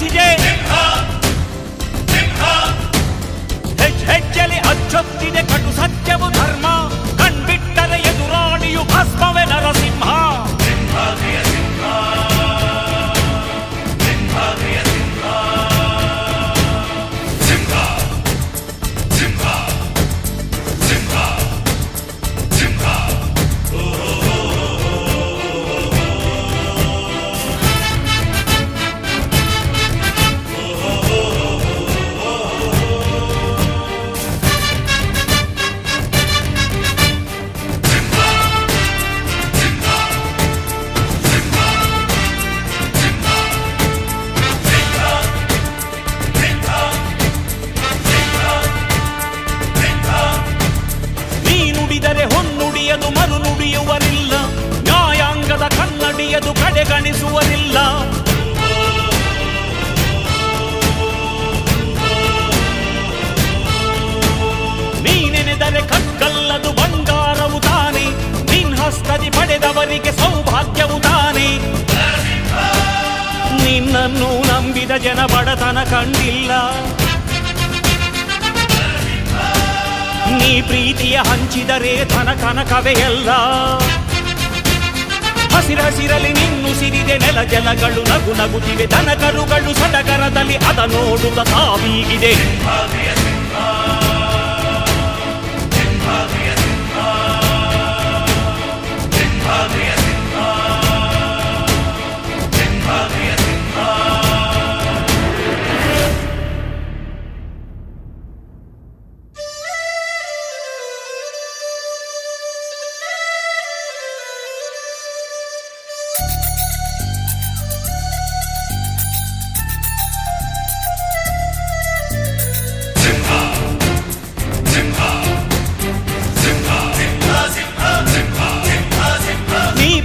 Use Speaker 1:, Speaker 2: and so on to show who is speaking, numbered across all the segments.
Speaker 1: ಖರ್ಜಿಸಿದೆ. ಹೆಜ್ಜೆಲಿ ಅಚ್ಚೊತ್ತಿದೆ ಕಟು ಸತ್ಯವು ಧರ್ಮ, ಕಣ್ಬಿಟ್ಟರೆ ಎದುರಾಳಿಯು ಭಸ್ಮವೇ ನರಸಿಂಹ. ಹೊನ್ನುಡಿಯದು ಮರು ನುಡಿಯುವರಿಲ್ಲ, ನ್ಯಾಯಾಂಗದ ಕನ್ನಡಿಯದು ಕಡೆಗಣಿಸುವರಿಲ್ಲ. ನೀನೆನೆದರೆ ಕಗ್ಗಲ್ಲದು ಬಂಗಾರವು ತಾನೆ, ನಿನ್ ಹಸ್ತದಿ ಪಡೆದವರಿಗೆ ಸೌಭಾಗ್ಯವು ತಾನೆ. ನಿನ್ನನ್ನು ನಂಬಿದ ಜನ ಬಡತನ ಕಂಡಿಲ್ಲ, ನೀ ಪ್ರೀತಿಯ ಹಂಚಿದರೆ ಧನ ಕನಕವೇ ಎಲ್ಲ. ಹಸಿರಸಿರಲಿ ನಿನ್ನುಸಿರಿದೆ ನೆಲ ಜಲಗಳು ನಗು ನಗುತ್ತಿವೆ, ದನ ಕರುಗಳು ಸಡಗರದಲ್ಲಿ ಅದ ನೋಡುತ್ತ ತಾವೀಗಿದೆ.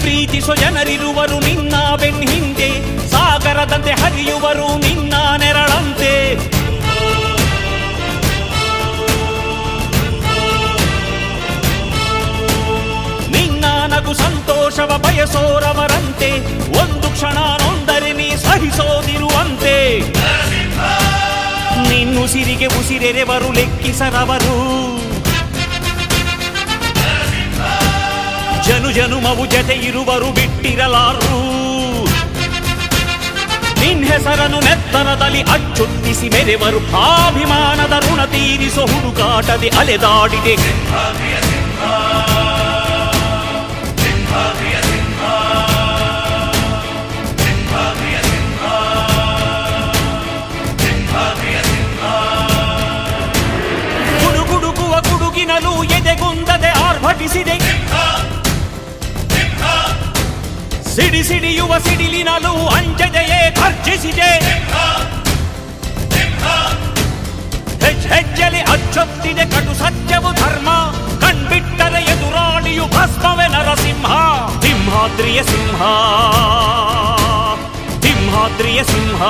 Speaker 1: ಪ್ರೀತಿಸೋ ಜನರಿರುವರು ನಿನ್ನ ಬೆನ್ ಹಿಂದೆ, ಸಾಗರದಂತೆ ಹರಿಯುವರು ನಿನ್ನ ನೆರಳಂತೆ. ನಿನ್ನ ನಗು ಸಂತೋಷವ ಬಯಸೋರವರಂತೆ, ಒಂದು ಕ್ಷಣ ನೊಂದರೆ ನೀ ಸಹಿಸೋದಿರುವಂತೆ. ನಿನ್ನುಸಿರಿಗೆ ಉಸಿರೆರೆವರು ಲೆಕ್ಕಿಸರವರು, ಜನು ಜನುಮವು ಜತೆ ಇರುವರು ಬಿಟ್ಟಿರಲಾರು. ನಿನ್ ಹೆಸರನ್ನು ನೆತ್ತರದಲ್ಲಿ ಅಚ್ಚೊತ್ತಿಸಿ ಮೆರೆವರು, ಅಭಿಮಾನದ ಋಣ ತೀರಿಸೋ ಹುಡುಕಾಟದೆ ಅಲೆದಾಡಿದೆ. ಗುಡುಗುಡುಗುವ ಗುಡುಗಿನಲು ಎದೆಗುಂದದೆ ಆರ್ಭಟಿಸಿದೆ, ಸಿಡಿ ಸಿಡಿಯುವ ಸಿಡಿಲಿನಲು ಅಂಜದೆಯೇ ಖರ್ಜಿಸಿದೆ. ಹೆಜ್ಜೆಲಿ ಅಚ್ಚೊತ್ತಿದೆ ಕಟು ಸತ್ಯವು ಧರ್ಮ, ಕಣ್ಬಿಟ್ಟರೆ ಎದುರಾಳಿಯು ಭಸ್ಮವೇ ನರಸಿಂಹ. ಸಿಂಹಾದ್ರಿಯ ಸಿಂಹ, ಸಿಂಹಾದ್ರಿಯ ಸಿಂಹ.